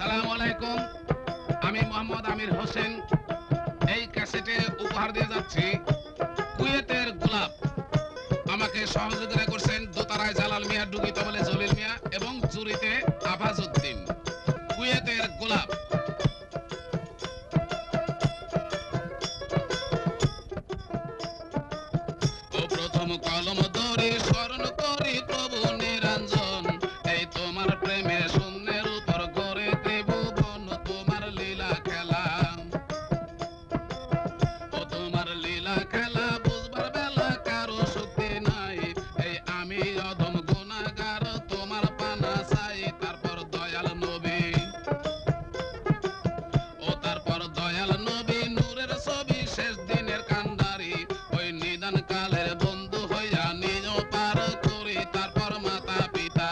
আসসালামু আলাইকুম। আমি মোহাম্মদ আমির হোসেন এই ক্যাসেটে উপহার দিয়ে যাচ্ছি কুয়েতের গোলাপ। আমাকে সহযোগিতা করছেন দোতারায় জালাল মিয়া, ডুগি তবলে জলিল মিয়া এবং জুরিতে আফাজউদ্দিন। কুয়েতের গোলাপ। ও প্রথম কলম ধরি স্মরণ করি প্রভু নিরঞ্জন, এই তোমার প্রেমের শূন্যের উপর গড়ে ত্রিভুবন, তোমার লীলা খেলা। ও তোমার লীলা খেলা বুঝবার বেলা কারো শক্তি নাই, এই আমি অধম গুনাহগার তোমার পানা চাই। তারপর দয়াল নবী, ও তারপর দয়াল নবী নূরের ছবি শেষ দিনের কান্ডারি, ওই নিদান কালের বন্ধু হইয়া নিজ পার করি। তারপর মাতা পিতা,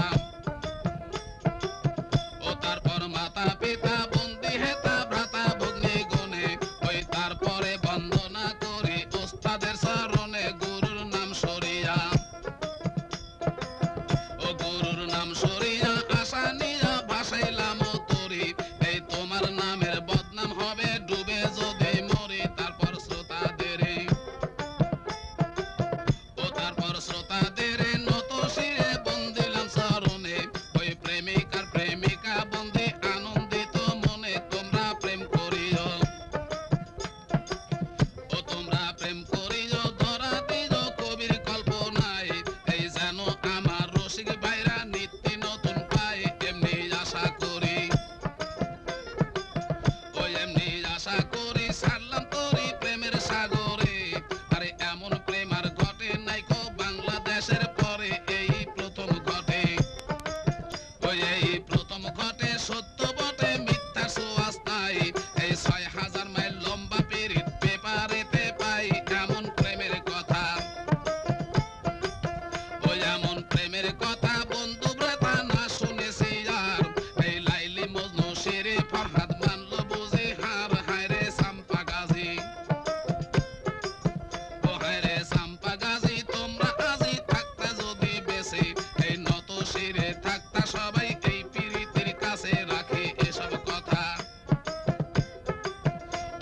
ও তারপর মাতা পিতা বন্দি হেতা ভ্রাতা ভগ্নি গুণে, ওই তারপরে বন্দনা করি ওস্তাদের চরণে গুরুর নাম সরিয়া। ও গুরুর নাম সরিয়া আশা নিয়া ভাসাইলাম তরি, এই তোমার নামের বদনাম হবে ডুবে যদি মরি। তারপর শ্রোতাদের, ও তারপর শ্রোতাদের নত শিরে বন্দিলাম চরণে, ওই প্রেমিকার প্রেমিকা বন্দি আনন্দিত মনে। তোমরা প্রেম করিও, ও তোমরা প্রেম করিও ধরা দিল কবির কল্পনায়, এই যেন আমার রসিক ভাইরা নিত্য নতুন পায়। এমনি আশা করি, ওই এমনি আশা করি ছাড়লাম তরি প্রেমের সাগরে। আরে এমন প্রেম আর ঘটে নাইকো বাংলাদেশের পরে, এই প্রথম ঘটে। ওই এই প্রথম ঘটে সত্য বটে মিথ্যা সুয়াস্তায়, এই ৬,০০০ মাইল লম্বা পিরিত পেপারেতে পাই এমন প্রেমের কথা। ওই এমন প্রেমের কথা বন্ধু ব্রেতা না শুনেছি আর, এই লাইলি মজনু শিরি ফরহাদ মানলো বুঝি হার। হায়রে সাম্পা গাজী, ও হায়রে সাম্পা গাজী তোমরা আজি থাকতে যদি বেশি, এই নত শিরে থাকতা সবাই এই পিরিতির কাছে রাখি এসব কথা।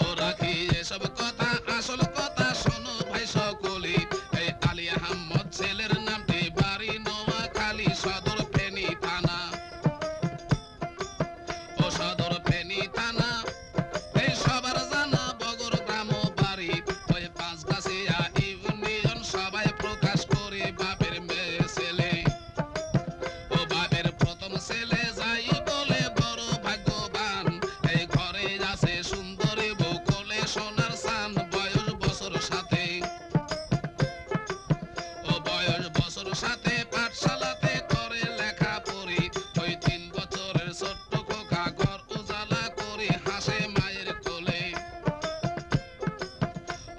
ও রাখি এসব কথা আসল কথা শোনো ভাই সকলি, এই আলী আহমদ ছেলের নামটি বাড়ি নোয়াখালী, সদর ফেনী থানা। ও সদর ফেনী থানা এই সবার জানা বগর গ্রাম বাড়ি, ওই পাঁচগাছিয়া ইউনিয়ন সবাই প্রকাশ করি বাপের মেয়ে ছেলে। ও বাপের প্রথম ছেলে যাই বলে বড় ভাগ্যবান, এই ঘরে আছে সুন্দরী বউ কোলে সোনার চান। বয়স বছর সাথে, ও বয়স বছর সাথে পাঠশালাতে করে লেখা পড়ি, ওই ৩ বছরের ছোট্ট খোকা ঘর উজালা করি হাসে মায়ের কোলে।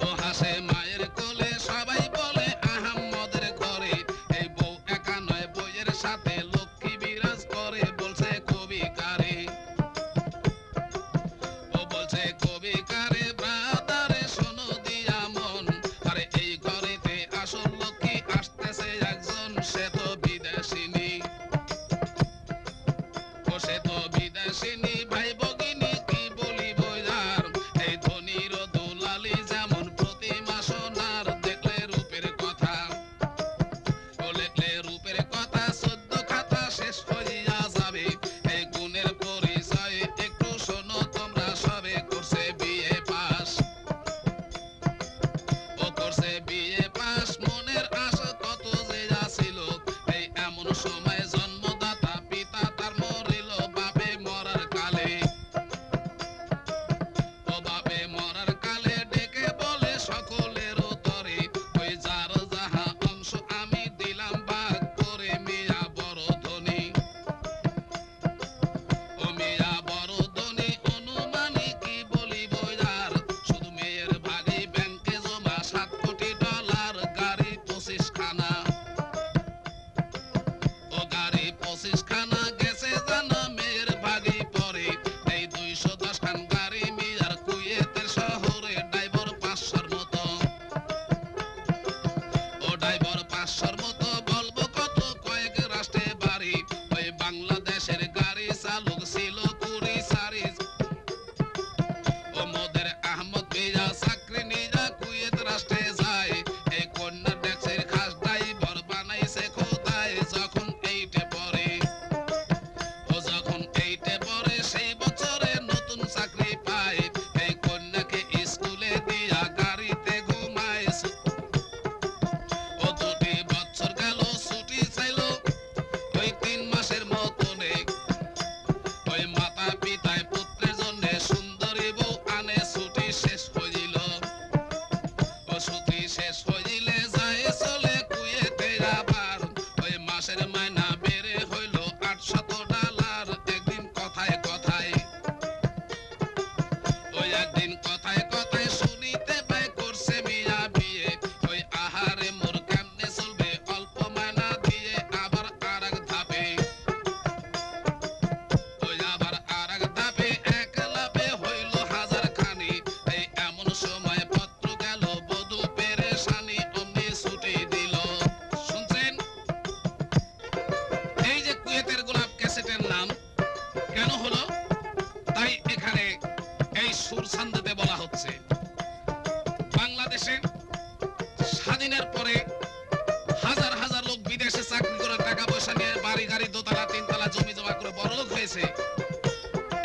ও হাসে মায়ের কোলে সবাই বলে আহাম্মদের ঘরে, এই বউ একা নয় বইয়ের সাথে লক্ষ্মী বিরাজ করে। বলছে কবি কারে, ও বলছে কবি কারে ব্রাদারে শোনো দিয়া মন, আরে এই ঘরেতে আসল লক্ষ্মী আসতেছে একজন, সে তো বিদেশিনী। ও সে তো বিদেশিনী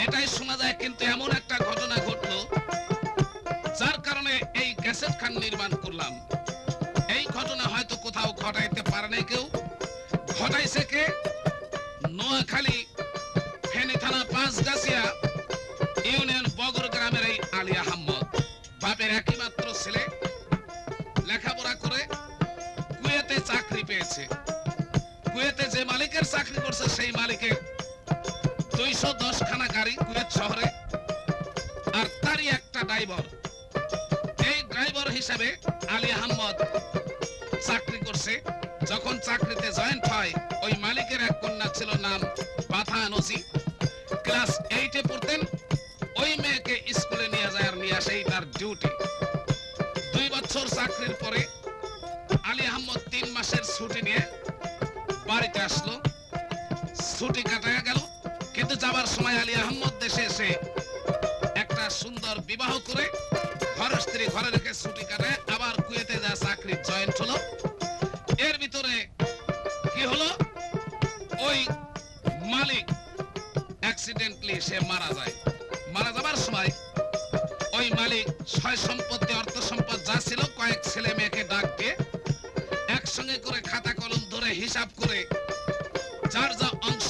এটাই শোনা যায়, কিন্তু এমন একটা ঘটনা ঘটলো যার কারণে এই ক্যাসেট খান নির্মাণ করলাম। এই ঘটনা হয়তো কোথাও ঘটাইতে পারে নাই কেউ, ঘটাইছে কে? নোয়াখালী ফেনী থানা পাঁচগাছিয়া ইউনিয়ন বগর গ্রামের এই আলী আহমদ। বাপের একই মাত্র ছেলে, লেখাপড়া করে কুয়েতে চাকরি পেয়েছে। কুয়েতে যে মালিকের চাকরি করছে সেই মালিকের 210 খানা গাড়ি কুয়েত শহরে, আর তারই একটা ড্রাইভার। এই ড্রাইভার হিসাবে আলী আহমদ চাকরি করছে। যখন চাকরিতে জয়েন্ট হয়, ওই মালিকের এক কন্যা ছিল, নাম বাথা নজি। ক্লাস 8-এ পড়তেন। ওই মেয়েকে স্কুলে নিয়ে যায় আর নিয়ে আসেই তার ডিউটি। 2 বছর চাকরির পরে আলী আহমদ 3 মাসের ছুটি নিয়ে বাড়িতে আসলো। ছুটি কাটায় গেল, কিন্তু যাবার সময় আলী আহমদ দেশে এসে একটা সুন্দর বিবাহ করে ঘরের স্ত্রী ঘরে রেখে ছুটি কাটায় আবার কুয়েতে যা চাকরি জয়েন্ট হলো। এর ভিতরে কি হলো? ওই মালিক অ্যাক্সিডেন্টলি সে মারা যায়। মারা যাবার সময় ওই মালিক সয় সম্পত্তি অর্থ সম্পদ যা ছিল কয়েক ছেলে মেয়েকে ডাক দিয়ে একসঙ্গে করে খাতা কলম ধরে হিসাব করে যার যা অংশ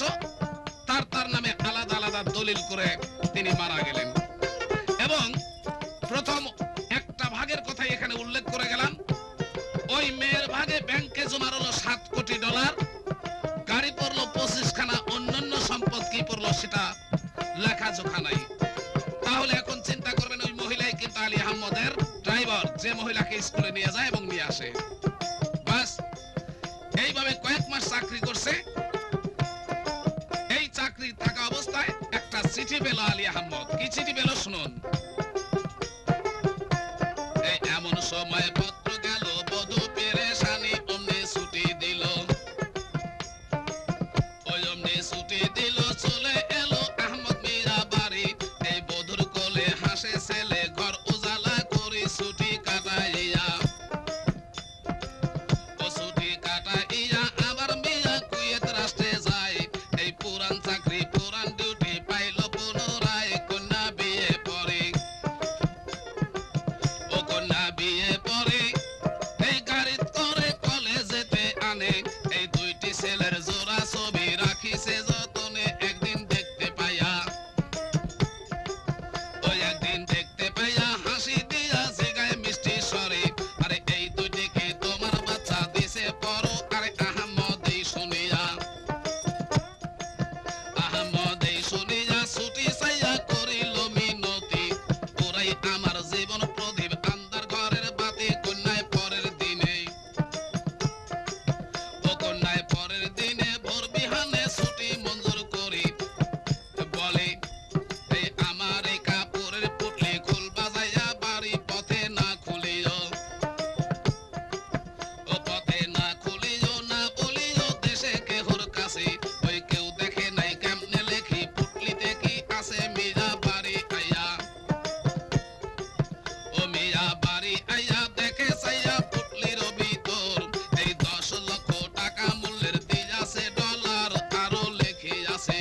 তার তার নামে আলাদা আলাদা দলিল করে তিনি মারা গেলেন। এবং প্রথম একটা ভাগের কথাই এখানে উল্লেখ করে গেলাম। ওই মেয়ের ভাগে ব্যাংকে জমা হলো $7 কোটি, গাড়ি পড়লো 25 খানা, অন্যান্য সম্পদ কি পড়লো সেটা লেখা জোখা নাই। তাহলে এখন চিন্তা করবেন, ওই মহিলাই কিন্তু আলী আহমদের ড্রাইভার, যে মহিলাকে স্কুলে নিয়ে যায় এবং নিয়ে আসে। বাস এইভাবে কয়েক মাস চাকরি করছে। এই চাকরি থাকা অবস্থায় একটা চিঠি পেল আলী আহমদ। কি চিঠি পেল শুনুন। এই এমন সময় পত্র গেল, বধূ পেরেশানি, অমনি ছুটি দিল। ওই অমনি ছুটি দিল, চলে এলো আহমদ মিয়া বাড়ি। এই বধূর কোলে হাসে ছেলে, ঘর উজালা করি ছুটি কাটাইয়া। ও ছুটি কাটাইয়া আবার মিয়া কুয়েত রাষ্ট্রে যায়। এই পুরান চাকরি পুরান ডিউটি পাইল পুনরায়, কন্যা বিয়ে পরে। ও কন্যা বিয়ে পরে এই গাড়ি করে কলেজেতে আনে। এই 2টি ছেলের জোড়া ছবি রাখিছে যতনে। একদিন দেখতে পাইয়া, ওই একদিন দেখতে পাইয়া হাসি দিয়া জিগায় মিষ্টি স্বরে, আরে এই 2টিকে তোমার বাচ্চা দিছে পরো। আরে আহমদ এই শুনিয়া, আহমদ এই শুনিয়া ছুটি চাইয়া করিল মিনতি। ওরাই আমার জীবন প্রদীপ, আন্দার ঘরের বাতি। কন্যায় পরের দিনে, ও কন্যায় পরের দিনে ভোর বিহানে ছুটি মঞ্জুর করি। বলে এই আমার এই কাপড়ের পুটলি খুল বাজাইয়া বাড়ি পথে না খুলিও। ও পথে না খুলিও, না বলিও দেশে কেহর কাছে। ওই কেউ দেখে নাই কেমনে লেখি, পুটলিতে কি আছে। মিয়া বাড়ি আইয়া, ও মিয়া বাড়ি আইয়া দেখে চাইয়া পুটলির ভিতর এই 10 লক্ষ টাকা মূল্যের দিয়াছে ডলার, আরো লেখি আছে।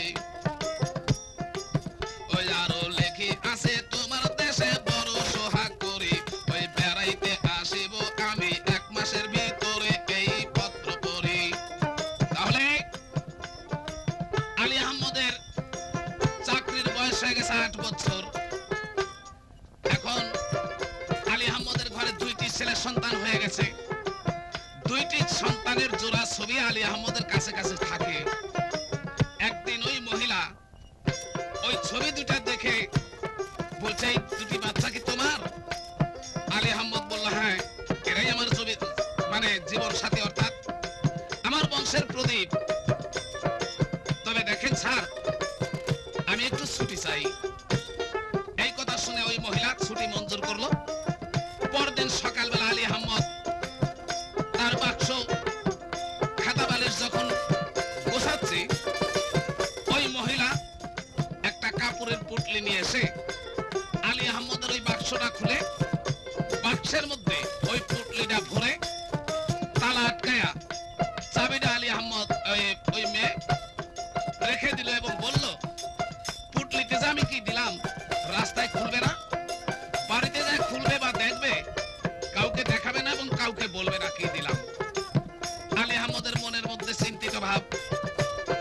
ওই আরো লেখি আছে, তোমার দেশে বড় সোহাগ করি। ওই বেড়াইতে আসিব আমি 1 মাসের ভিতরে, এই পত্র পড়ি। তাহলে আলী আহমদের চাকরির বয়স হয়ে গেছে 8 বছর। এখন আলী আহমদের ঘরে 2টি ছেলে সন্তান হয়ে গেছে। 2টি সন্তানের জোড়া ছবি আলী আহমদের কাছে কাছে থাকে। একদিন ওই মহিলা ওই ছবি 2টা দেখে বলছে, এই 2টি বাচ্চা কি তোমার? আলী আহমদ বলল, হ্যাঁ, এরাই আমার ছবি, মানে জীবন সাথী, অর্থাৎ আমার বংশের প্রদীপ। তবে দেখেন স্যার, আমি একটু ছুটি চাই। এই কথা শুনে ওই মহিলা ছুটি মঞ্জুর করলো। পরদিন সকালবেলা আলী আহমদ তার বাক্স খাতা বালিশ যখন গোছাচ্ছে, ওই মহিলা একটা কাপড়ের পুটলি নিয়ে এসে আলী আহমদের ওই বাক্সটা খুলে বাক্সের মধ্যে ওই পুটলিটা ভরে তালা আটকায়া চাবিটা আলী আহমদ ওই মেয়ে রেখে দিল এবং বলল, পুটলিতে যে আমি কি কি দিলাম রাস্তায় খুলবে না, বাড়িতে যায় খুলবে বা দেখবে, কাউকে দেখাবে না এবং কাউকে বলবে না কি দিলাম। আলী আহমদের মনের মধ্যে চিন্তিত ভাব।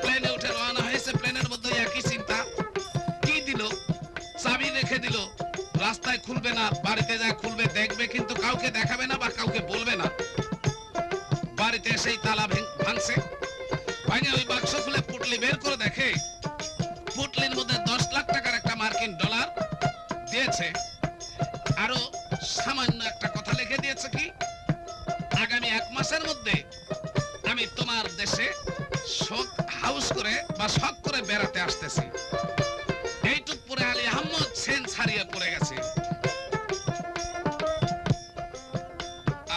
প্লেনে উঠে রওনা হয়েছে, প্লেনের মধ্যে একই চিন্তা, কি দিল, চাবি রেখে দিল, রাস্তায় খুলবে না, বাড়িতে যায় খুলবে দেখবে, কিন্তু কাউকে দেখাবে না বা কাউকে বলবে না। বাড়িতে সেই তালা ভাঙছে, ভাঙে ওই বাক্স খুলে পুটলি বের করে দেখে পুটলির মধ্যে 10 লাখ টাকার একটা মার্কিন ডলার দিয়েছে। আরো সামান্য একটা কথা লিখে দিয়েছে, কি আগামী 1 মাসের মধ্যে আমি তোমার দেশে শখ হাউস করে বা শখ করে বেড়াতে আসতেছি। এইটুক পরে আলী আহমদ সেন্স হারিয়ে পড়ে গেছে।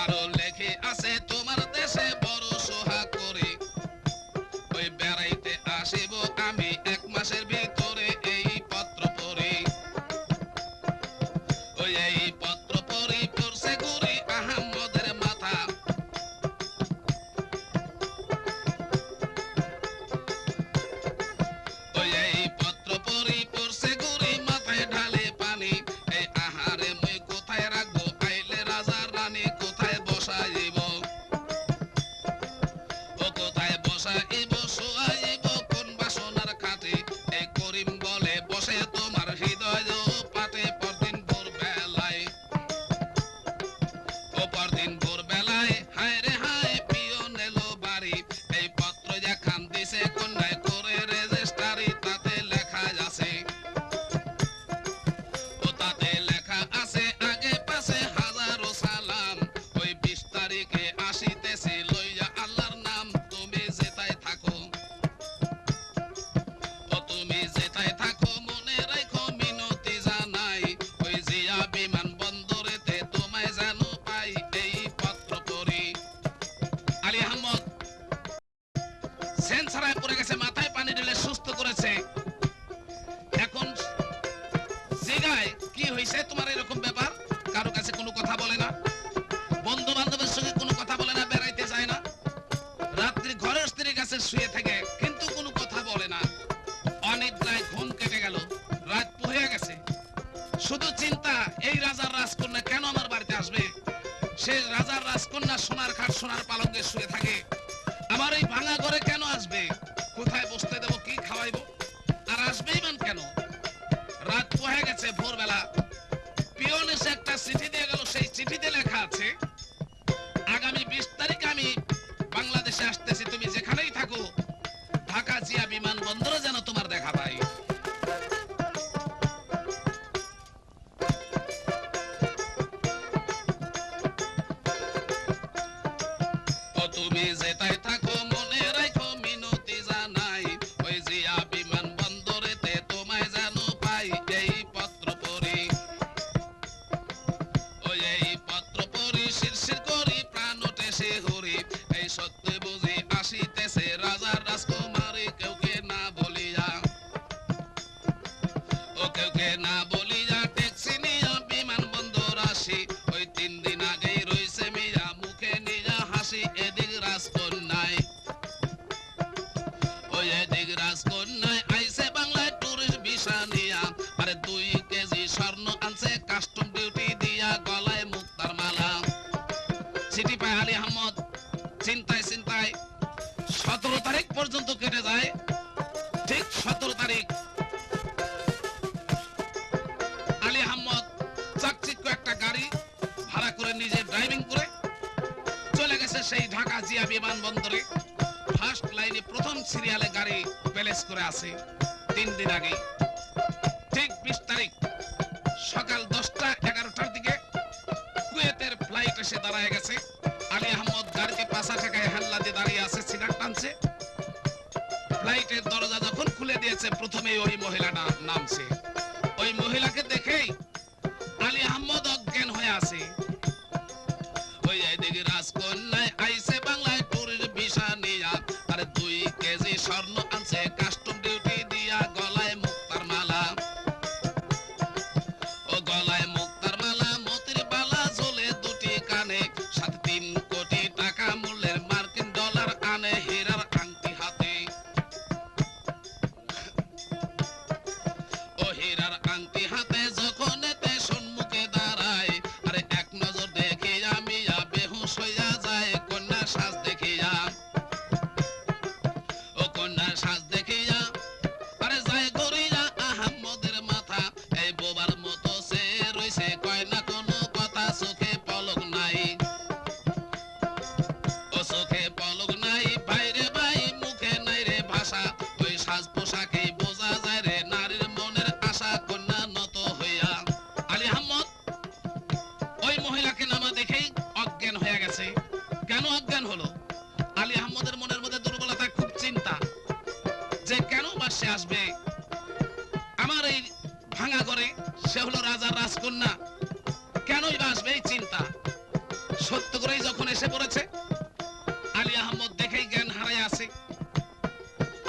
আরো লেখে আছে তোমার দেশে বড় সোহাগ করে ওই বেড়াইতে আসিব আমি 1 মাসের ভিতরে, এই পত্র পড়ে ওই এই পত্র পড়ে পড়ছে ঘুরে আহমদের মাথা। ওই এই পত্র পড়ে পড়ছে ঘুরে মাথায় ঢালে পানি, এই আহারে মুই কোথায় রাখবো, আইলে রাজার রানী কোথায় বসাইব, ও কোথায় বসাইব শোয়াইব কোন বাসনার খাটে, এই করিম বলে বসে তোমার হৃদয় পাটে। পরদিন ভোরবেলায় ও পরদিন ভোরবেলায় হায় রে হায় পিয়ন এলো বাড়ি, এই পত্র যেখান দিছে কন্যায় করে রেজিস্ট্রারি, তাতে লেখা আছে ও তাতে লেখা আছে আগে পাশে হাজারো সালাম, ওই 20 তারিখে আসিতেছি লইয়া আল্লাহর নাম, তুমি যেতাই থাকো ও তুমি যেতাই থাকো মনে রাখো মিনতি জানাই, ওই জিয়া বিমান বন্দরেতে তোমায় যেন পাই, এই পত্র পড়ি। আলী আহমদ সেন্স হারায় পড়ে গেছে, মাথায় পানি ঢেলে সুস্থ করেছে। এখন জিগায় কি হয়েছে তোমার এরকম ব্যাপার, কারো কাছে কোনো কথা বলে না, বন্ধু বান্ধবের সঙ্গে কোনো কথা বলে না, বেড়াইতে যায় না, রাত্রি ঘরের স্ত্রীর কাছে শুয়ে থাকে কিন্তু কোনো কথা বলে না। অনিদ্রায় ঘুম কেটে গেল, রাত পুড়ে গেছে, শুধু চিন্তা এই রাজার রাজকন্যা কেন আমার বাড়িতে আসবে, সে রাজার রাজকন্যা সোনার খাট সোনার পালঙ্কে শুয়ে থাকে, আমার এই ভাঙা ঘরে কেন আসবে, কোথায় বসতে দেবো, কি খাওয়াইবো, আর আসবেই মান কেন। রাত পুড়ে গেছে, ভোরবেলা পিয়ন এসে একটা চিঠি দিয়ে গেল, সেই চিঠিতে লেখা আছে আগামী 20 তারিখে আমি বাংলাদেশে আসতেছি, তুমি যেখানেই থাকো ঢাকা জিয়া বিমান বন্দরে যেন তোমার দেখা পাই। ও তুমি যেটাই থাকো মনে রাখো মিনতি জানাই, ওই জিয়া বিমান বন্দরেতে তোমায় যেন পাই, এই পত্র পড়ি ওই এই পত্র পড়ি শিরশির করি প্রাণ ওঠে সে হরি, এই সত্যি বুঝি আসিতেছে রাজার রাজকুমারী, কেউকে না বলিয়া ও কেউকে না বলিয়া ট্যাক্সি নিয়া বিমান বন্দর আসি, ওই 3 দিন আগেই রইছে মিয়া মুখে নিয়া হাসি, এদিক রাজকন্যায় ওই এদিক রাজকন্যায় আইছে বাংলায় টুরিস্ট ভিসা নিয়া, আরে 2 কেজি স্বর্ণ আনছে কাস্টম ডিউটি দিয়া, গলায় মুক্তার মালা। চিঠি পায় আলী আহমদ, চিন্তায় চিন্তায় 17 তারিখ পর্যন্ত কেটে যায়। ঠিক 17 তারিখ আলী আহমদ চাকচিক্য একটা গাড়ি ভাড়া করে নিজে ড্রাইভিং করে চলে গেছে সেই ঢাকা জিয়া বিমান বন্দরে। ফার্স্ট লাইনে প্রথম সিরিয়ালে গাড়ি প্যালেস করে আছে 3 দিন আগে। ঠিক 20 তারিখ সকাল 10টা 11টার দিকে কুয়েতের ফ্লাইট এসে দাঁড়ায় গেছে। আলী আহমদ গাড়িতে পাশা ঠেকায় হাল্লা দিয়ে দাঁড়িয়ে আছে, সিগারেট টানছে। ফ্লাইটের দরজা যখন খুলে দিয়েছে প্রথমেই ওই মহিলাটা নামছে। ওই মহিলাকে দেখেই আলী আহমদ অজ্ঞান হয়ে আছে। ওই এদিকে রাজকন্যায় আইছে বাংলায় টুরিস্ট ভিসা নিয়া, আরে 2 কেজি স্বর্ণ আনছে কাস্টম ডিউটি দিয়া, গলায় মুক্তা রাজকন্যা কেনই বা আসবে এই চিন্তা সত্য করেই যখন এসে পড়েছে, আলী আহমদ দেখেই জ্ঞান হারায় আছে।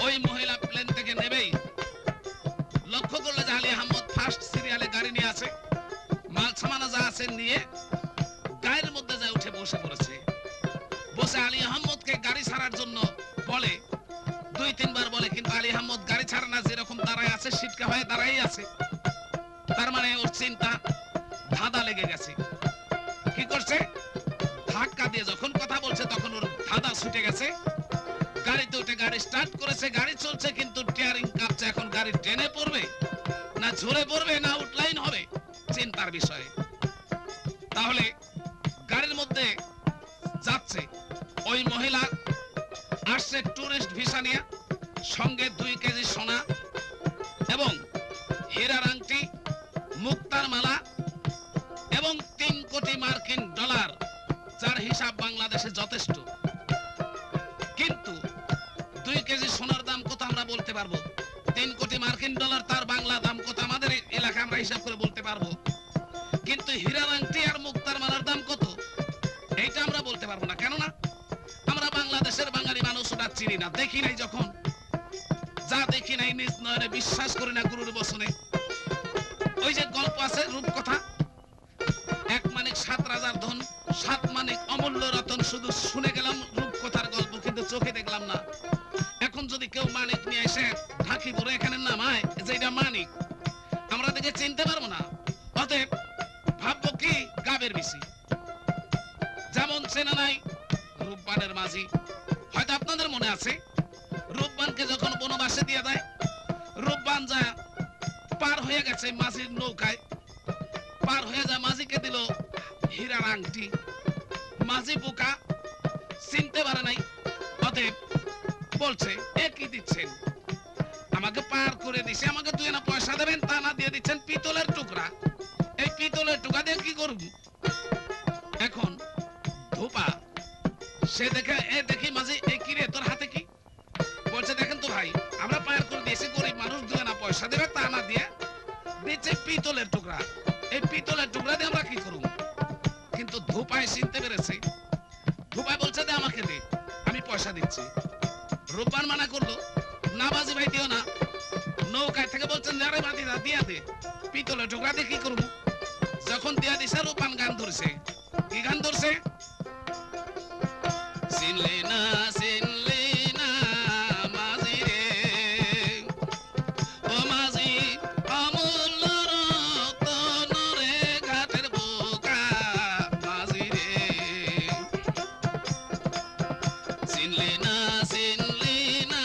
ওই মহিলা প্লেন থেকে নেবেই লক্ষ্য করলে যে আলী আহমদ ফার্স্ট সিরিয়ালে গাড়ি নিয়ে আছে, মাল সামানা যা আছে নিয়ে গাড়ির মধ্যে যায় উঠে বসে পড়েছে। বসে আলী আহমদকে গাড়ি ছাড়ার জন্য বলে, 2-3 বার বলে, কিন্তু আলী আহমদ গাড়ি ছাড়ে না, যেরকম দাঁড়ায় আছে সিটকা হয়ে দাঁড়াই আছে। তার মানে ওর চিন্তা ধাঁধা লেগে গেছে। কি করছে, ধাক্কা দিয়ে যখন কথা বলছে তখন ওর ধাঁধা ছুটে গেছে। গাড়িতে উঠে গাড়ি স্টার্ট করেছে, গাড়ি চলছে কিন্তু টিয়ারিং কাঁপছে। এখন গাড়ি ট্রেনে পড়বে না ঝরে পড়বে না আউটলাইন হবে, চিন্তার বিষয়। তাহলে গাড়ির মধ্যে যাচ্ছে ওই মহিলা, আসছে টুরিস্ট ভিসা নিয়ে, সঙ্গে 2 কেজি সোনা এবং হীরার আংটি, মুক্তার মালা এবং 3 কোটি মার্কিন ডলার, যার হিসাব বাংলাদেশে যথেষ্ট। কিন্তু 2 কেজি সোনার দাম কত আমরা বলতে পারবো, 3 কোটি মার্কিন ডলার তার বাংলা দাম কত আমাদের এলাকায় আমরা হিসাব করে বলতে পারবো, কিন্তু হীরার আংটি আর মুক্তার মালার দাম কত এইটা আমরা বলতে পারবো না। কেননা আমরা বাংলাদেশের বাঙালি মানুষ ওটা চিনি না, দেখি নাই। যখন যা দেখি নাই নিজ নয়নে বিশ্বাস করি না গুরুর বচনে। ওই যে গল্প আছে রূপকথা, 1 মানিক 7 রাজার ধন, 7 মানিক অমূল্য রতন, শুধু শুনে গেলাম রূপকথার গল্প কিন্তু চোখে দেখলাম না। এখন যদি কেউ মানিক নিয়ে এসে ঢাকি পরে এখানে নামায় যে এটা মানিক, আমরা দেখে চিনতে পারবো না। অতএব ভাববো কি গাবের বেশি। যেমন চেনা নাই রূপবানের মাঝি, হয়তো আপনাদের মনে আছে রূপবানকে যখন বনবাসে দিয়ে দেয়, রূপবান যা পার হয়ে গেছে মাঝির নৌকায়, পার হয়ে যায়, মাঝিকে দিল হীরার আংটি। মাঝি বোকা, চিনতে পারে নাই। অতএব বলছে, এ কি দিচ্ছেন, আমাকে পার করে দিছে, আমাকে 2 আনা পয়সা দেবেন, তা না দিয়ে দিচ্ছেন পিতলের টুকরা। এই পিতলের টুকরা দিয়ে কি করব? এখন ধোপা সে দেখি মাঝি, এই কি রে তোর হাতে কি? বলছে, দেখেন তো ভাই, আমরা পার করে দিয়েছি, গরিব মানুষ 2 আনা পয়সা দেবে, তা না দিয়ে দিচ্ছে পিতলের টুকরা। এই পিতলের টুকরা দিয়ে আমরা কি করব? কিন্তু ধোপায় চিনতে পেরেছে। ধোপায় বলছে, দে আমাকে দে, আমি পয়সা দিচ্ছি। রূপবান মানা করলো, না বাজি ভাই দিও না। নৌকায় থেকে বলছেন, আরে বাদি দা দিয়া দে, পিতলের টুকরা দিয়ে কি করবো? যখন দিয়া দিছে, রূপবান গান ধরছে। কি গান ধরছে? চিনলি না চিনলি না মাঝি রে, ও মাঝি অমূল্য রতন রে, ঘাটের বোকা মাঝি রে। চিনলি না চিনলি না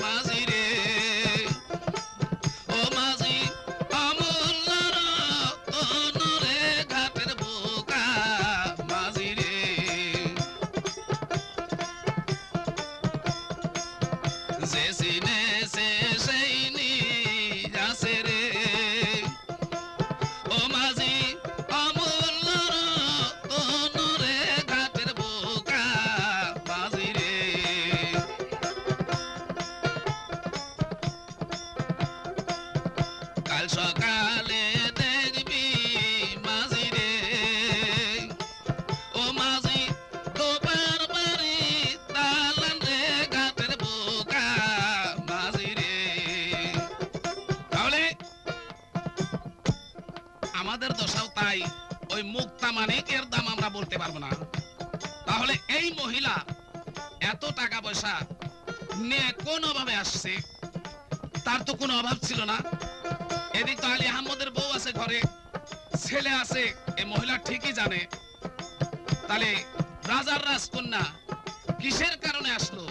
মাঝি রে, ও মাঝি অমূল্য রতন রে, ঘাটের বোকা মাঝি রে। যে চিনেছে সেই নিজ আছে রে, ও মাঝি অমূল্য রতন রে, ঘাটের বোকা মাঝি রে। কাল সকালে দেখবি মাঝি রে, ও মাঝি ধোপার বাড়ি দালান রে, ঘাটের বোকা মাঝি রে। তাহলে আমাদের দশাও তাই, ওই মুক্তা মানিকের দাম আমরা বলতে পারবো না। তাহলে এই মহিলা এত টাকা পয়সা নিয়ে কোন অভাবে আসছে? তার তো কোনো অভাব ছিল না। এদিক তো আলী আহমদের বউ আছে ঘরে, ছেলে আছে, এই মহিলা ঠিকই জানে। তাহলে রাজার রাজকন্যা কিসের কারণে আসলো?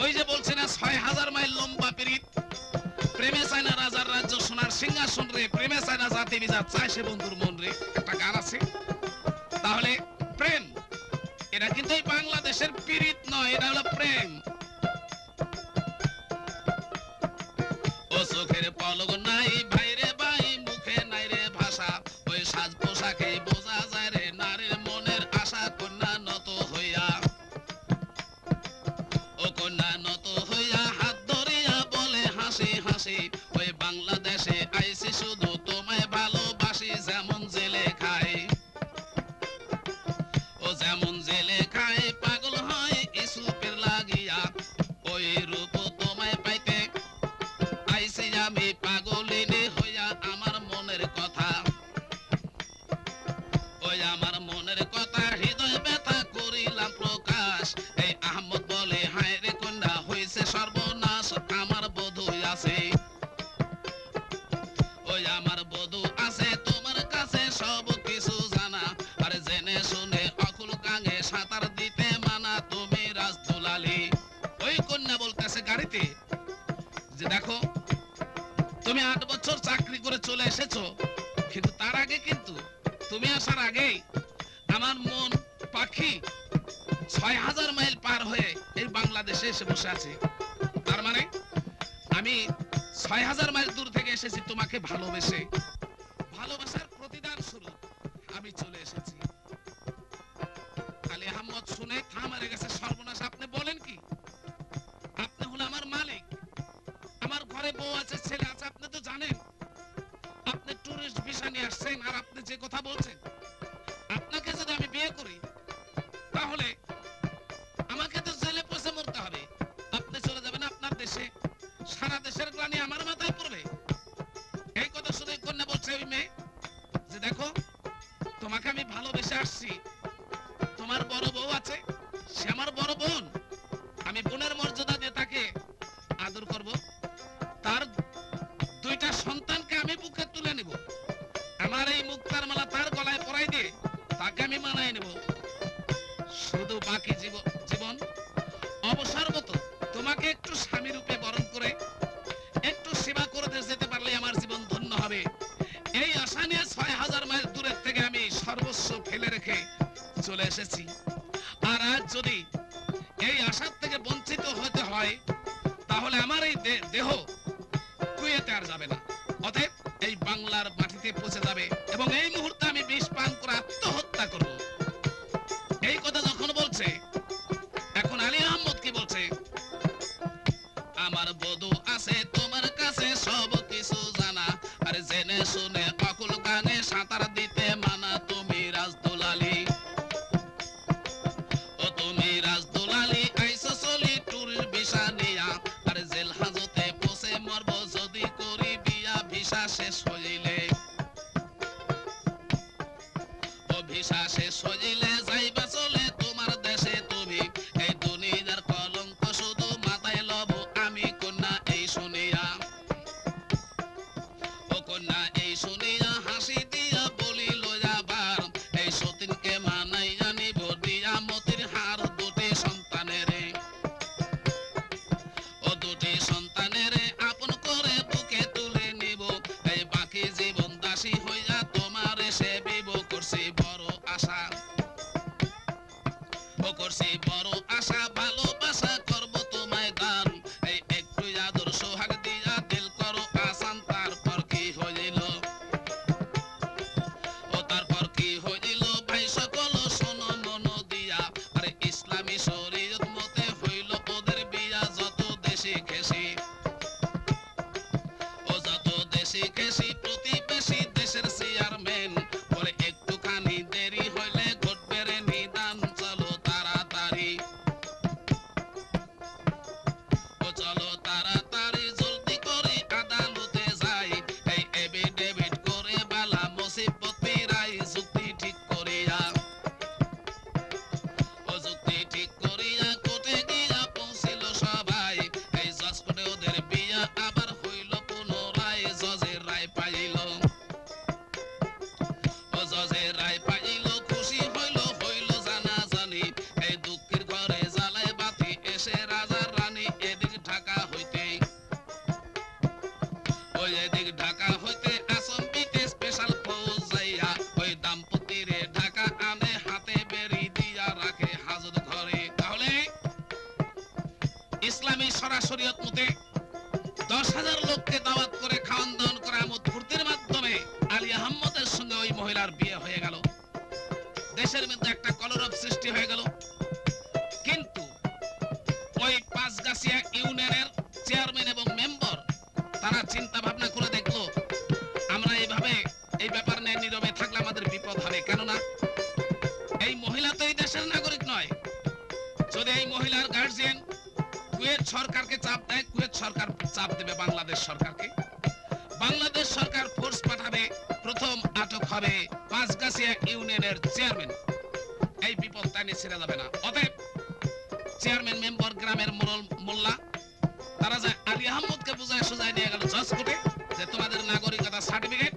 ওই যে বলছে না 6000 মাইল লম্বা পিরিত, প্রেমে চায় না রাজার রাজ্য সোনার সিংহাসন রে, প্রেমে চায় না জাতি বিজাত, চায় সে বন্ধুর মন রে, একটা গান আছে। তাহলে প্রেম, এটা কিন্তু এই বাংলাদেশের পিরিত নয়, এটা হলো প্রেম। ও চোখের পলক নাই ভাইরে ভাই, মুখে নাই রে ভাষা, ওই সাজ পোশাকে বোঝা যায় রে নারীর মনের আশা। কন্যা নত হইয়া, ও কন্যা নত হইয়া হাত ধরিয়া বলে হাসি হাসি, ওই বাংলাদেশে আইছি শুধু তোমায় ভালোবাসি। আমার বধূ আছে তোমার কাছে সব কিছু জানা, আরে জেনে শুনে অকুল গাঙে সাঁতার দিতে মানা, তুমি রাজদুলালি। ওই কন্যা বলতেছে গাড়িতে যে দেখো তুমি 8 বছর চাকরি করে চলে এসেছো, কিন্তু তার আগে কিন্তু তুমি আসার আগেই আমার মন পাখি 6000 মাইল পার হয়ে এই বাংলাদেশে এসে বসে আছে। তার মানে আমি 6000 মাইল দূর থেকে এসেছি তোমাকে ভালোবেসে, ভালোবাসার প্রতিদান স্বরূপ আমি চলে এসেছি। আলী আহমদ শুনে থামে গেছে। সর্বনাশ, আপনি বলেন কি? আপনি হলো আমার মালিক, আমার ঘরে বউ আছে, ছেলে আছে, আপনি তো জানেন। আপনি টুরিস্ট ভিসা নিয়ে আসছেন, আর আপনি যে কথা বলছেন, আপনাকে যদি আমি বিয়ে করি তাহলে আমাকে তো জেলে পচে মরতে হবে। আপনি চলে যাবেন আপনার দেশে, সারা দেশের গ্লানি আমার মাথায় পড়বে। এই কথা শুনে কন্যা বলছে ওই মেয়ে যে দেখো তোমাকে আমি ভালোবেসে আসছি, তোমার বড় বউ আছে, সে আমার বড় বোন, আমি বোনের মর্যাদা দিয়ে তাকে আদর করব, তার 2টা সন্তানকে আমি বুকে তুলে নেব, আমার এই মুক্তার মালা তার গলায় পরাই দিয়ে তাকে আমি মানায় নেব। শুধু বাকি জীবন অবসর মতো তোমাকে একটু স্বামী রূপে বরণ করে একটু সেবা করে যেতে পারলে আমার জীবন ধন্য হবে। এই আশা নিয়ে 6000 মাইল দূরের থেকে আমি সর্বস্ব ফেলে রেখে চলে এসেছি। আর আজ যদি এই আশার থেকে বঞ্চিত হতে হয় তাহলে আমার এই দেহ কুয়েতে আর যাবে না, অতএব এই বাংলার মাটিতে পচে যাবে, এবং এই মুহূর্তে আমি বিষ পান করে আত্মহত্যা করব। এই কথা যখন বলছে, এখন আলী আহমদ কি বলছে? আমার বধূ আছে তোমার কাছে সব কিছু জানা, আরে জেনে শুনে অকুল গানে সাঁতার দিতে মানা, তুমি রাজদুলালি। ও তুমি রাজদুলালি আইসো চলি টুরির ভিসা নিয়া, আরে জেল হাজতে পচে মরব যদি করি বিয়া, ভিসা শেষ হইলে, ও ভিসা শেষ হইলে যাইবা চলে তোমার দেশে তুমি, এই দুনিয়ার কলঙ্ক শুধু মাথায় লব আমি কন্যা এই শুনিয়া। ও কন্যা এই শুনিয়া হাসি দিয়া বলিল আবার, এই সতীনকে মানাইয়া নিব দিয়া মতির হার 2টি সন্তানের, ও 2টি সন্তানের আপন করে বুকে তুলে নিব, এই বাকি জীবন দাসী হইয়া তোমার সেবিব। করছি বড় আশা, ও করছি বড় আশা, ভালোবাসা করব তোমায় দান, এই একটু আদর সোহাগ দিয়া দিল করো আসান। তারপর কি হইল, ও তারপর কি হইল ভাই সকল শোনো মন দিয়া, আরে ইসলামী শরীয়ত মতে হইল ওদের বিয়া। যত দেশে খেসি, ও যত দেশে খেসি প্রতিবেশী দেশের চেয়ারম্যান বলে একটুখানি দেরি হইলে ঘটবে রে নিদান, চলো তাড়াতাড়ি, ও চলো তাড়াতাড়ি জলদি করে আদালতে যাই, এই এফিডেভিট করে বালা মুসিবত পেরাই, যুক্তি ঠিক করিয়া, ও যুক্তি ঠিক করিয়া কোর্টে গিয়া পৌঁছিল সবাই, এই জজ কোর্টে ওদের বিয়া আবার হইল পুনরায়। জজের রায় পাইল, ও জজের রায় পাইল, খুশি হইল জানাজানি, এই দুঃখের ঘরে জ্বালায় বাতি এসে রাজার রানী। এদিক ঢাকা হইতে, ওই এদিক ঢাকা হইতে আসম্বিতে স্পেশাল ফৌজ যাইয়া, ওই দাম্পতির ঢাকা আনে হাতে বেরি দিয়া রাখে হাজত ঘরে। তাহলে ইসলামী শরীয়ত মতে 10,000 লোককে দাওয়াত করে খাওয়ান দাওয়ান করে আমোদ ফুর্তির মাধ্যমে আলী আহমদের সঙ্গে ওই মহিলার বিয়ে হয়ে গেল। দেশের মধ্যে একটা কলরব সৃষ্টি হয়ে গেল। কিন্তু ওই পাঁচগাছিয়া ইউনিয়নের চেয়ারম্যান এবং মেম্বার তারা চিন্তা ভাবনা করে দেখলো আমরা এইভাবে এই ব্যাপার নিয়ে নীরবে থাকলে আমাদের বিপদ হবে, কেননা এই মহিলা তো এই দেশের নাগরিক নয়। যদি এই মহিলার গার্জিয়ান কুয়েত সরকারকে চাপ দেয়, কুয়েত সরকার চাপ দেবে বাংলাদেশ সরকারকে, বাংলাদেশ সরকার ফোর্স পাঠাবে, প্রথম আটক হবে পাঁচগাছিয়া ইউনিয়নের চেয়ারম্যান। এই বিপদ টানে ছেড়ে যাবে না। অতএব চেয়ারম্যান মেম্বার গ্রামের মোল্লা তারা যায় আলী আহমদকে বুঝায় সুজায় নিয়ে গেল জজ কোর্টে যে তোমাদের নাগরিকতা সার্টিফিকেট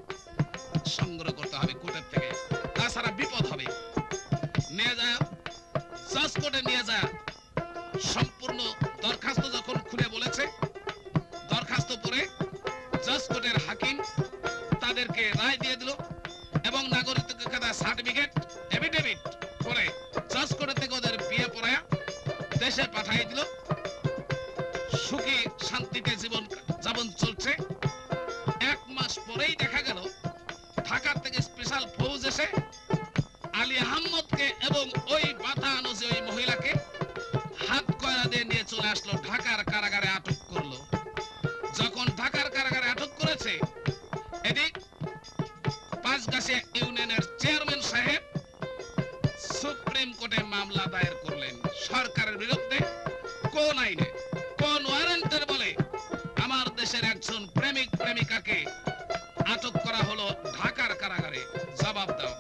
দেখা গেল ঢাকা থেকে স্পেশাল ফৌজ এসে আলী আহমদকে এবং ওই বাধা আনুজে ওই মহিলাকে হাত কয়রা দিয়ে নিয়ে চলে আসলো, ঢাকার কারাগারে আটক করলো। যখন ঢাকার কারাগারে আটক করেছে, এদিক পাঁচগাছিয়া ইউনিয়নের চেয়ারম্যান সাহেব সুপ্রিম কোর্টে মামলা দায়ের করলেন সরকারের বিরুদ্ধে। কোন আইনে, কোন ওয়ারেন্টের বলে আমার দেশের একজন প্রেমিক প্রেমিকাকে আটক করা হলো ঢাকার কারাগারে? জবাব দাও।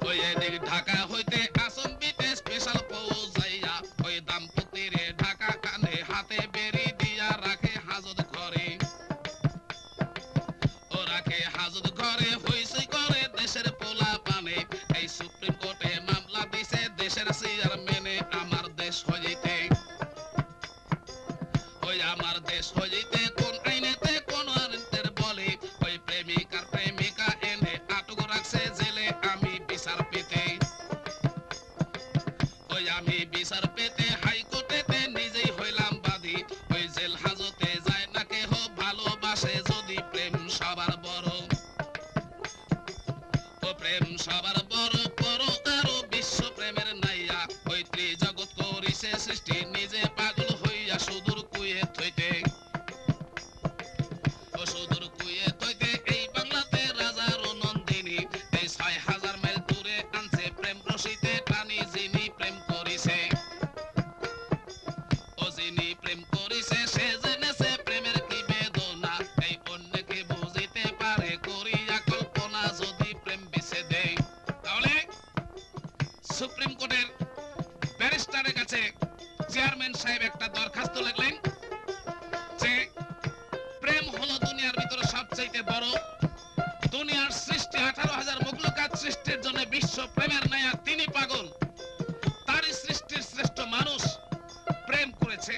ওই এদিক ঢাকা হইতে আসম্বিতে স্পেশাল ফৌজ যাইয়া ওই দাম্পতির ঢাকা কানে হাতে বেরি দিয়া রাখে হাজত ঘরে। ও রাখে হাজত ঘরে, হইসই করে দেশের পোলা পানে। এই সুপ্রিম কোর্টে মামলা দিছে দেশের চেয়ারম্যানে আমার দেশ হইতে। ওই আমার দেশ হইতে কোন আইনেতে কোন ওয়ারেন্টের বলে ওই প্রেমিকার প্রেমিকা এনে আটক রাখছে জেলে আমি বিচার পেতে। ওই আমি বিচার পেতে হাইকোর্টেতে নিজেই হইলাম বাদী। ওই জেল হাজতে যায় না কেহ ভালোবাসে যদি প্রেম সবার বড়। ও প্রেম সবার বড় বড় আরো বিশ্ব প্রেমের নাইয়া। ওই ত্রিজগৎ করিছে সৃষ্টি নিজে পাগল হইয়া সুদূর কুয়েত হইতে। ও সুদূর কুয়েত হইতে এই বাংলাতে রাজার নন্দিনী এই ৬,০০০ মাইল দূরে আনছে প্রেম রশিতে টানি যিনি প্রেম করিছে। ও যিনি প্রেম করিছে সে জেনেছে প্রেমের কি বেদনা। এই অন্যকে বুঝিতে পারে করিয়া কল্পনা যদি প্রেম বিছে দেয়। তাহলে সুপ্রিম কোর্টের ব্যারিস্টারের কাছে চেয়ারম্যান সাহেব একটা দরখাস্ত লিখলেন যে প্রেম হলো দুনিয়ার ভিতরে সবচেয়ে বড়। দুনিয়ার সৃষ্টি ১৮,০০০ মখলুকাত সৃষ্টির জন্য বিশ্ব প্রেমের নায়া তিনি পাগল। তারই সৃষ্টির শ্রেষ্ঠ মানুষ প্রেম করেছে।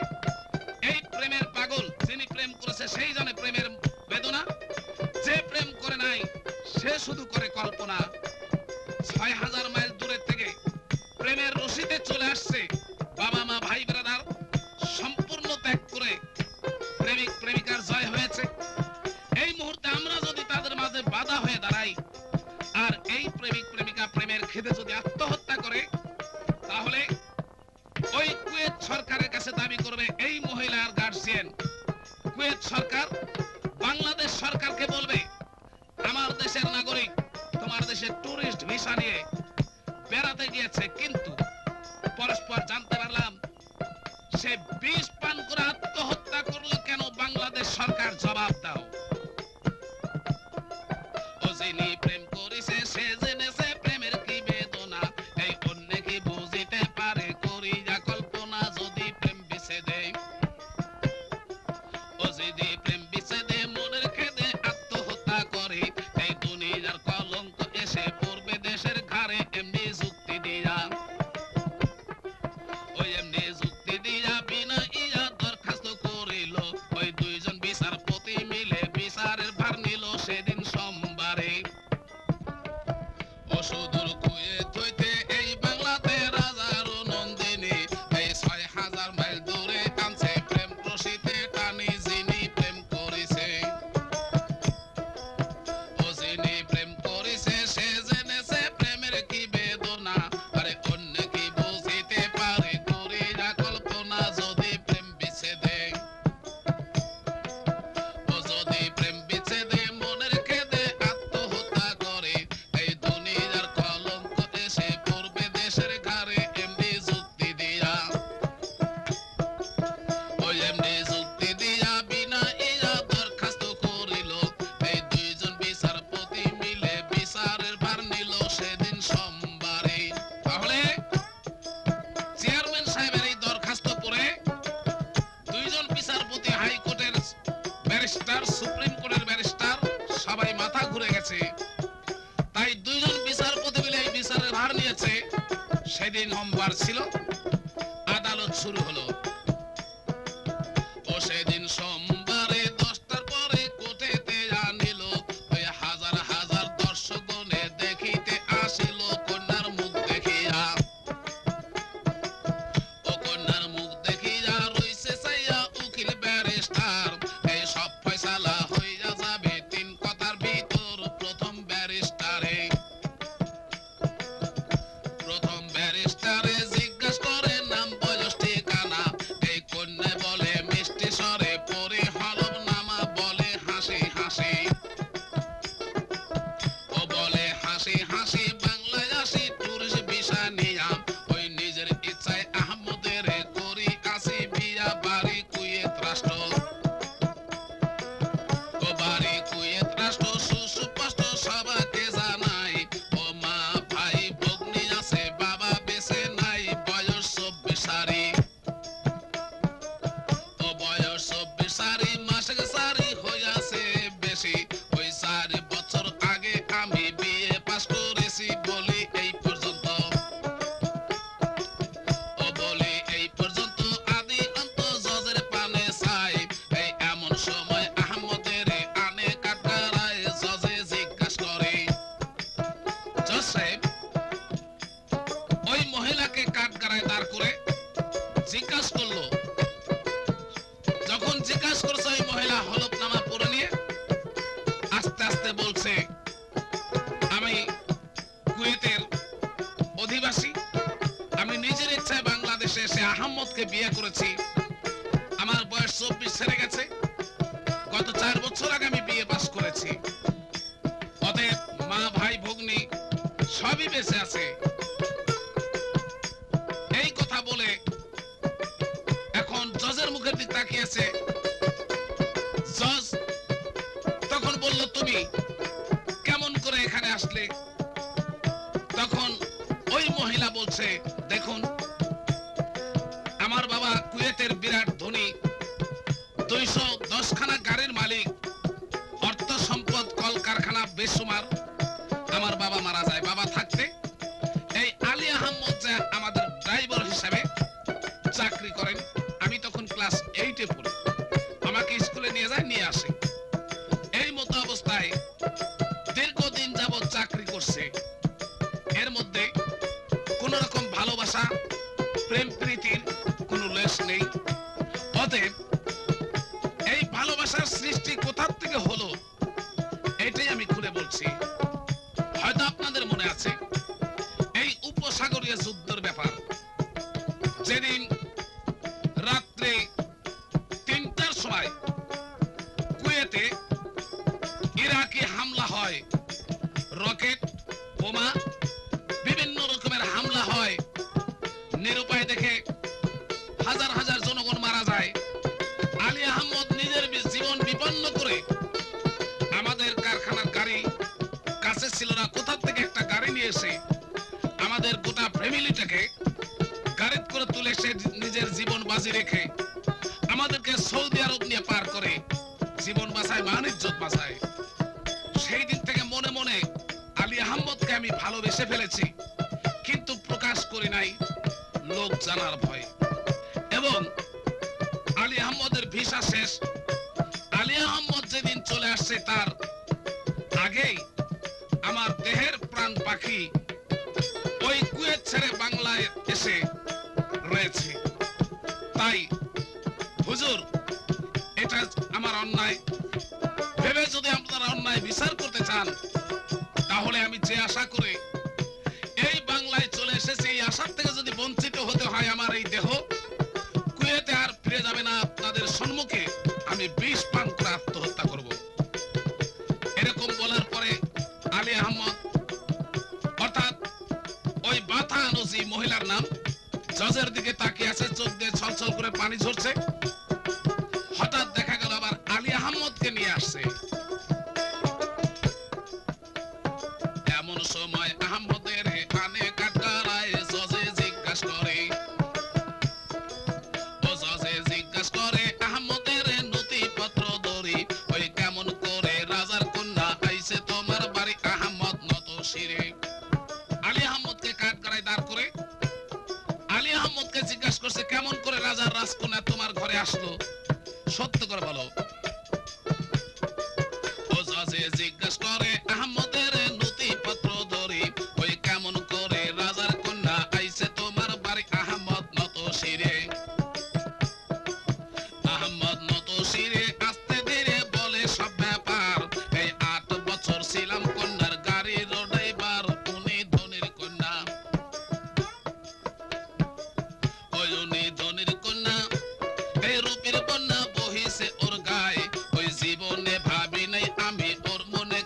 এই প্রেমের পাগল যিনি প্রেম করেছে সেই জানে প্রেমের বেদনা। যে প্রেম করে নাই সে শুধু করে কল্পনা। ৬,০০০ মাইল দূরের থেকে প্রেমের রশিতে চলে আসছে। বাবা মা ভাই ব্রাদার সম্পূর্ণ ত্যাগ করে প্রেমিক প্রেমিকার জয় হয়েছে। এই মুহূর্তে আমরা যদি তাদের মাঝে বাধা হয়ে দাঁড়াই আর এই প্রেমিক প্রেমিকা প্রেমের খেদে যদি আত্মহত্যা করে, তাহলে ওই কুয়েত সরকারের কাছে দাবি করবে এই মহিলার গার্জিয়ান। কুয়েত সরকার বাংলাদেশ সরকারকে বলবে আমার দেশের নাগরিক তোমার দেশে টুরিস্ট ভিসা নিয়ে বেড়াতে গিয়েছে, কিন্তু পরস্পর জানতে পারলাম সে বিষ পান করে আত্মহত্যা করলো কেন? বাংলাদেশ সরকার জবাব দাও। ও যিনি প্রেম করিছে সে জেনেছে প্রেমের কি বেদনা। এই অন্য কি বুঝিতে পারে করিয়া কল্পনা যদি প্রেম বিছে দেয়। ও যদি প্রেম বিছে দেয় মনের খেদে আত্মহত্যা করে। এই দুনিয়ার কলঙ্ক এসে পড়বে দেশের ঘাড়ে এমনি যুক্তি দিয়া। ওই এমনি যুক্তি দিয়া বিনা ইয়া দরখাস্ত করিল। ওই দুইজন বিচারপতি মিলে বিচারের ভার নিল সেদিন সোমবারে। ও সুদূর কুয়েত হইতে এই বাংলাতে রাজার নন্দিনী এই ৬,০০০ মাইল দূরে আনছে প্রেম রশিতে টানি যিনি প্রেম করিছে। ও যিনি প্রেম করিছে সে জেনেছে প্রেমের কি বেদনা। আরে অন্য কি বুঝিতে পারে করিয়া কল্পনা যদি প্রেম বিছে দেয়। ও যদি প্রেম বিছে দেয় মনের খেদে আত্মহত্যা করে। এই দুনিয়ার কলঙ্ক এসে পড়বে দেশের ঘাড়ে এমনি যুক্তি দিয়া। ওই এমনি যুক্তি দিয়া বিনা ইয়া দরখাস্ত করিল। এই দুইজন বিচারপতি মিলে বিচারের ভার নিল সেদিন সোমবারে। তাহলে চেয়ারম্যান সাহেবের এই দরখাস্ত পড়ে দুইজন বিচারপতি হাইকোর্টের ব্যারিস্টার সুপ্রিম কোর্টের ব্যারিস্টার সবাই মাথা ঘুরে গেছে। তাই দুইজন বিচারপতি মিলে এই বিচারের ভার নিয়েছে। সেদিন সোমবার ছিল, আদালত শুরু হলো। ও সেদিন সোমবারে ১০টার পরে কোর্টেতে আনিল। ওই হাজার হাজার দর্শকগণে দেখিতে আসিল কন্যার মুখ দেখিয়া। ও কন্যার মুখ দেখিয়া রইছে চাইয়া উকিল ব্যারিস্টার। এই সব ফয়সালা হইয়া যাবে ৩ কথা আমারে বলছে আমি কুয়েতের অধিবাসী, আমি নিজের ইচ্ছায় বাংলাদেশে এসে আহম্মদকে বিয়ে করেছি। আমার বয়স 24 ছেড়ে গেছে। গত 4 বছর আগে আমি বিয়ে পাস করেছি। অতএব মা ভাই ভগ্নী সবই বেঁচে আছে। এই কথা বলে এখন জজের মুখের দিক তাকিয়েছে। জজ তখন বলল, তুমি কেমন করে এখানে আসলে? তখন ওই মহিলা বলছে, দেখুন আমার বাবা কুয়েতের বিরাট ধনী, 210 খানা গাড়ির মালিক, অর্থ সম্পদ কলকারখানা বেসুমার। আমার বাবা মারা যায়, বাবা থাকতে এই আলী আহম্মদ যে আমাদের ড্রাইভার হিসাবে চাকরি করেন। আমি তখন ক্লাস 8-এ পড়ি, আমাকে স্কুলে নিয়ে যায়, নিয়ে আসে। এই মতো অবস্থায় দীর্ঘদিন যাবৎ চাকরি করছে। এর মধ্যে কোন রকম ভালোবাসা প্রেম প্রীতির কোনো লেশ নেই। অতএব এই ভালোবাসার সৃষ্টি কোথার থেকে হলো এটাই আমি খুলে বলছি। হয়তো আপনাদের মনে আছে এই উপসাগরীয় যুদ্ধের ব্যাপার। যেদিন রাত্রে 3টার সময় কুয়েতে ইরাকি হামলা হয়, রকেট বোমা বিভিন্ন রকমের হামলা হয়, নিরুপায় দেখে হাজার হাজার জনগণ মারা যায়। আলী আহম্মদ নিজের জীবন বিপন্ন করে আমাদের কারখানার গাড়ি কাছে ছিল না, কোথা থেকে একটা গাড়ি নিয়ে এসে আমাদের গোটা ফ্যামিলিটাকে গাড়িতে করে তুলে সে নিজের জীবন বাজি রেখে আমাদেরকে সৌদি আরব নিয়ে পার করে জীবন বাঁচায়, মান ইজ্জত বাঁচায়। সেই দিন থেকে মনে মনে আলী আহম্মদকে আমি ভালোবেসে ফেলেছি, কিন্তু প্রকাশ করি নাই লোক জানার ভয়। এবং আলী আহম্মদের ভিসা শেষ। আলী আহম্মদ যেদিন চলে আসছে তার আগেই আমার দেহের প্রাণ পাখি ওই কুয়েত ছেড়ে বাংলায় এসে রয়েছে। তাই হুজুর, এটা আমার অন্যায় ভেবে যদি আপনারা অন্যায় বিচার করতে চান, তাহলে আমি যে আশা করে এই বাংলায় চলে এসেছি, এই আশার থেকে যদি বঞ্চিত হতে হয় আমার এই দেহ, কুয়েতে আর ফিরে যাবে না। আপনাদের সম্মুখে আমি বিষ পান করে আত্মহত্যা করব। এরকম বলার পরে আলী আহম্মদ, অর্থাৎ ওই বাথা নজি মহিলার নাম, জজের দিকে তাকিয়ে আছে, চোখ দিয়ে ছলছল করে পানি ঝরছে। হঠাৎ দেখা গেল আবার আলী আহম্মদকে নিয়ে আসছে। এমন সময় আহম্মদের কানে কাটারায় জজে জিজ্ঞাসা করে, ও জজে জিজ্ঞাসা করে আহম্মদের নথিপত্র ধরি, ওই কেমন করে রাজার কন্যা আইছে তোমার বাড়ি? আহম্মদ নত শিরে আলী আহম্মদকে কাঠগড়ায় দাঁড় করে আলী আহম্মদকে জিজ্ঞাসা করছে, কেমন করে রাজার রাজকন্যা তোমার ঘরে আসলো? সত্য করে বলো। ও জজে জিজ্ঞাসা করে আহম্মদের নথিপত্র ধরি, ওই কেমন করে রাজার কন্যা আইছে তোমার বাড়ি? আহম্মদ নত শিরে আহম্মদ নত শিরে আস্তে ধীরে বলে সব ব্যাপার। এই 8 বছর ছিলাম কন্যার গাড়ির ড্রাইভার, উনি ধনির কন্যা, ওই উনি ধনির কন্যা, এই রূপের বন্যা বহিছে ওর গায়ে, ওই জীবনে ভাবি নাই আমি ওর মনে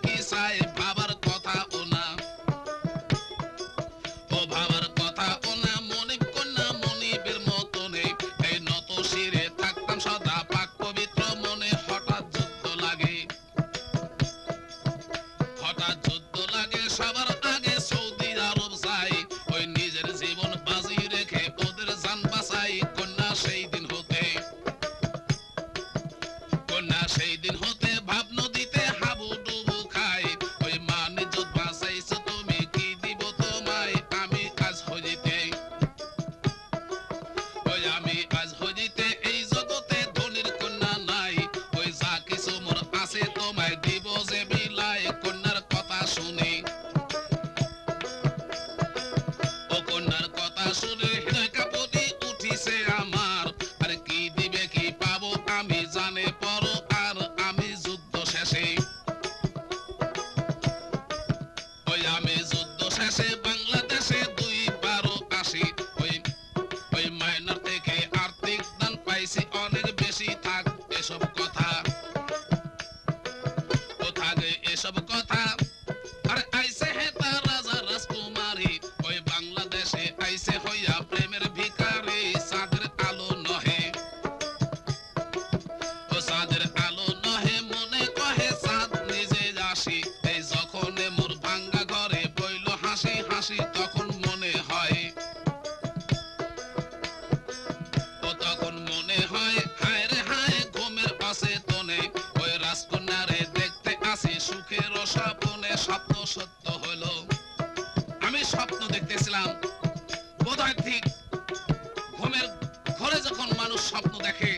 আসি এই যখন মোর ভাঙ্গা ঘরে বইল হাসি হাসি তখন মনে হয় ও তখন মনে হয় হায় রে হায় ঘুমের পাশে তনে ওই রাজকন্যারে দেখতে আসি সুখের স্বপ্নে স্বপ্ন সত্য হলো আমি স্বপ্ন দেখতেছিলাম বোধহয় ঠিক ঘুমের ঘরে যখন মানুষ স্বপ্ন দেখে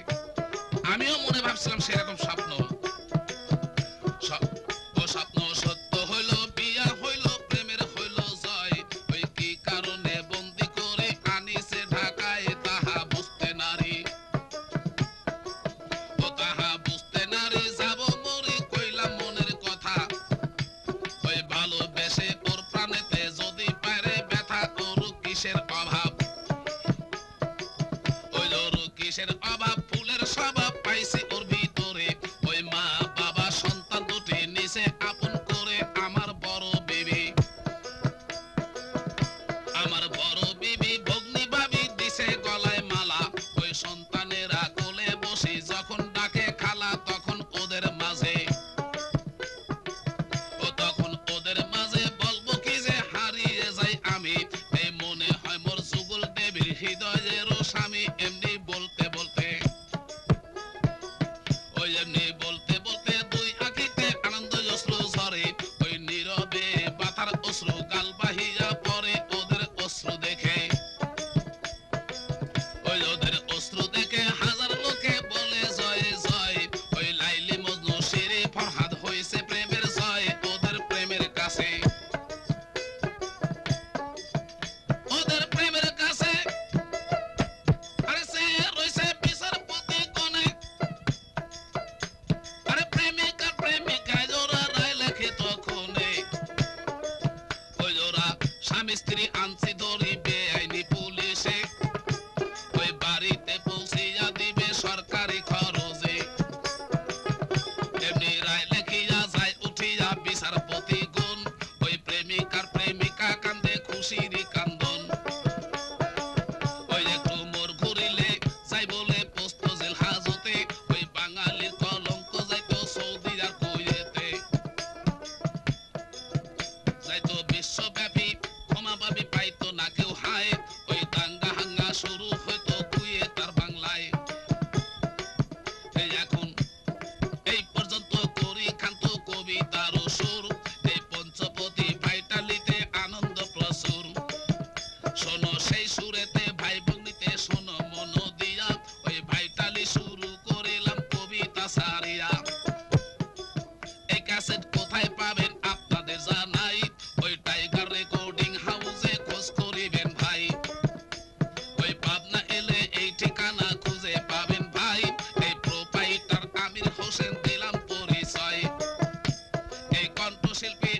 আমিও মনে ভাবছিলাম সেরকম স্বপ্ন ও স্বপ্ন সত্য হইল বিয়া হইল প্রেমের হইল জয় ওই কি কারণে বন্দি করে আনিছে ঢাকায় তাহা বুঝতে নারী ও তাহা বুঝতে নারী যাব মরি কইলাম মনের কথা ওই ভালোবেসে ওর প্রাণেতে যদি পারে ব্যথা ওর কিসের অভাব ওই ওর কিসের অভাব ফুলের স্বভাব পাইছি ওর ভিতরে ওই মা বাবা সন্তান দুটি নিচে আপন করে আমার বড় বিবি ভগ্নি ভাবি দিছে গলায় মালা ওই সন্তানেরা কোলে বসে যখন ডাকে খালা তখন ওদের মাঝে ও তখন ওদের মাঝে বলবো কি যে হারিয়ে যাই আমি এই মনে হয় মোর যুগল দেবীর হৃদয়েরও স্বামী এমনি বলতে বলতে ওই এমনি বলতে বলতে দুই আঁখিতে আনন্দ অশ্রু ঝরে ওই নীরবে বাতার অশ্রু গাল বাহিয়া পড়ে ওদের অশ্রু দেখে ওই ওদের অশ্রু দেখে হাজার লোকে বলে জয় জয় ওই লাইলি মজনু শিরি ফরহাদ হইছে প্রেমের জয় ওদের প্রেমের কাছে ওদের প্রেমের কাছে আরে সে রইছে বিচারপতি কোণে আরে প্রেমিকা প্রেমিকা জোড়া রায় লেখে তখনে ওই জোড়া স্বামী স্ত্রী আনছি ধরি বেআইনি পুলিশে ওই বাড়িতে পৌঁছিয়া দিবে সরকারি খরচে এমনি রায় লেখিয়া যায় উঠিয়া বিচারপতি গুণ ওই প্রেমিকা কান্দে খুশির কান্দন ওই একটু মোর ঘুরিলে যাই বলে পোস্ত জেল হাজতে ওই বাঙালির কলঙ্ক যাইতো সৌদি আর কুয়েতে যাইতো বিশ্বব্যাপী ক্ষমা পাবি পাইতো না কেউ হায় ওই দাঙ্গা হাঙ্গা শুরু হইতো কুয়েত আর বাংলায় এই এখন এই পর্যন্ত করি খান্ত কবিতার সুর এই পঞ্চপতি ভাইটালিতে আনন্দ প্রচুর শোনো সেই সুরেতে ভাই ভগ্নিতে শোনো মন দিয়া ওই ভাইটালি শুরু করিলাম কবিতা সারিয়া এই ক্যাসেট কোথায় পাবেন আপনাদের জানাই ওই টাইগার রেকর্ডিং হাউসে খোঁজ করিবেন ভাই ওই পাবনা এলে এই ঠিকানা খুঁজে পাবেন ভাই এই প্রোপাইটার আমির হোসেন দিলাম পরিচয় এই কণ্ঠশিল্পী